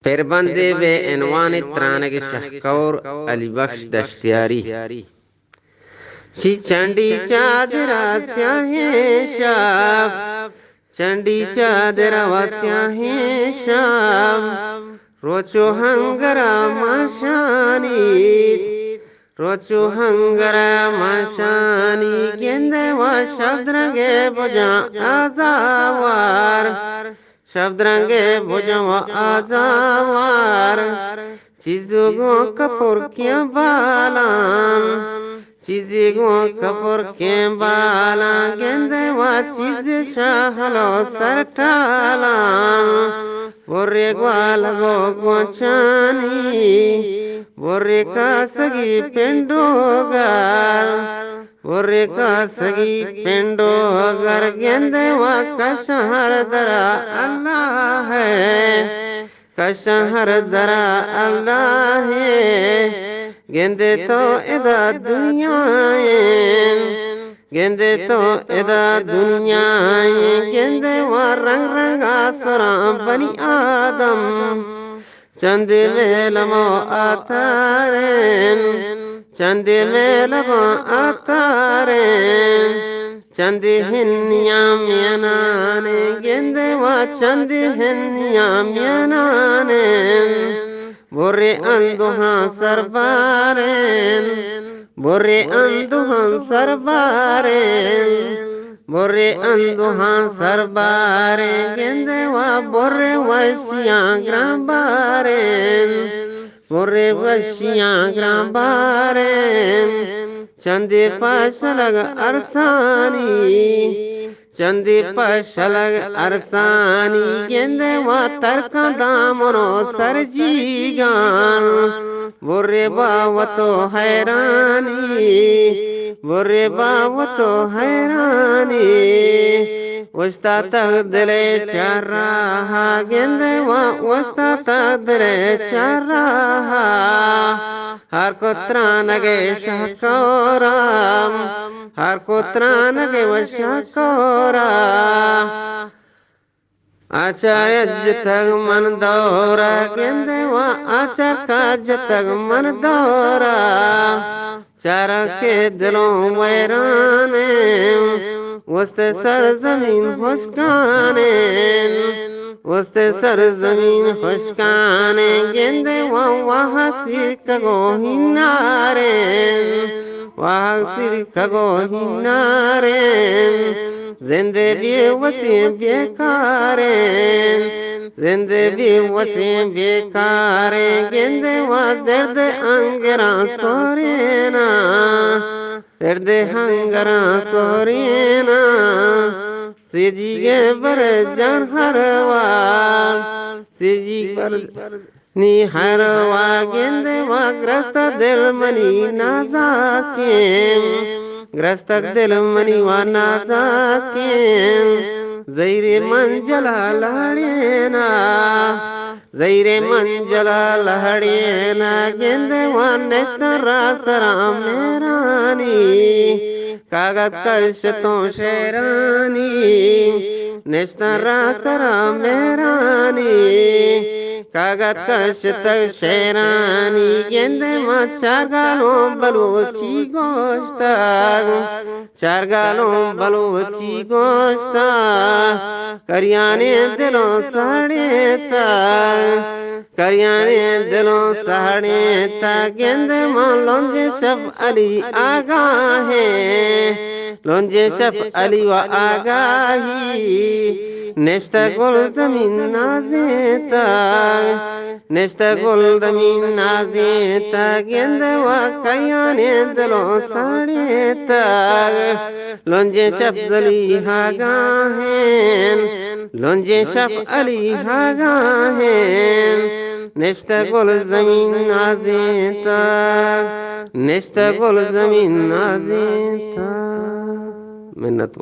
फिर बंदे बे इनवान त्रानग शहकौर अली बख्श दश्तियारी शी चंडी चादरा स्याहे शाब चंडी चादरा स्याहे शाब रोचो हंगरा माशानी रोचो हंगरा माशानी गेंदे व शब्द रंगे बुझा आजावार शब्द रंगे भुजम आजावार चीजों कपूर के बालान चीजों कपूर के बाला गेंदे व चीज शाहलो सरटालान बोरे ग्वाल गो गोचानी बोरे का सगी पिंडोगार बोरे का सगी पिंडो अगर गेंदे व कशहर दरा अल्लाह है कशहर दरा अल्लाह है गेंदे तो इदा दुनियाएं गेंदे तो इदा दुनियाएं गेंदे व रंग रंगा सरा बनी आदम चंदे में लमो आतारें चंदे में लमो आतारें चंदे हिन्निया म्यानाने गेंदे व चंदे हिन्निया म्यानाने बोरे अंदुहा सरबारें बोरे अंदुहा सरबारें बोरे अंदुहा सरबारे गेंदे व बोरे वशिया ग्राबारें बोरे वशिया ग्राबारें चंदे पशलग अरसानी चंदे पशलग अरसानी गेंदे व तरका दामनो सरजी गान बोरे बावतो हैरानी बोरे बावतो हैरानी वस्ता तक दिले चाराहा गेंदे वस्ता तक दिले चाराहा हर को त्रानगे शहकौराम हर को त्रानगे व शहकौरा आचार्य जतग मन दौरा गेंदे व आचार्य का जतग मन दौरा चारा के दिलों वैराने वस्ते सरजमीन खुशकाने वस्ते सरजमीन खुशकाने गेंदे वहाँ सिर कगो हिनारे वहाँ सिर कगो हिनारे जिंदे भी वसी बेकारे जिंदे भी वसी बेकारे गेंदे वहाँ दर्द अंगरा सोरेना दर्द हंगरा सोरेना सीजी के बर जान हरवा सीजी पर नी हरवा गेंदे वा ग्रस्त दिल मनी नाजा के ग्रस्त दिल मनी वा नाजा के ज़ैरे मंजला लहड़ेना ज़ैरे मंजला लहड़ेना गेंदे वा नेस्तरा सरा मेरानी कागज कशतों शेरानी नेस्तरा सरा मेरानी कागज कशत शेरानी गेंदे माँ चार गालों बलोची गोश्ता चार गालों बलोची गोश्ता करियाने दिलों साड़े तक करियाने दिलों साड़े तक गेंदे माँ लोंजे शफ अली आगा है लोंजे शफ अली व आगाही नेश्ता गुल जमीन नाजेता नेश्ता गुल जमीन नाजेता गेंदे व कयाने दिलों साड़े तक लोंजे शफ अली हागा हैं लोंजे शफ अली हागा हैं नेश्ता गुल जमीन नाजेता नेश्ता गुल जमीन नाजेता मिन्नत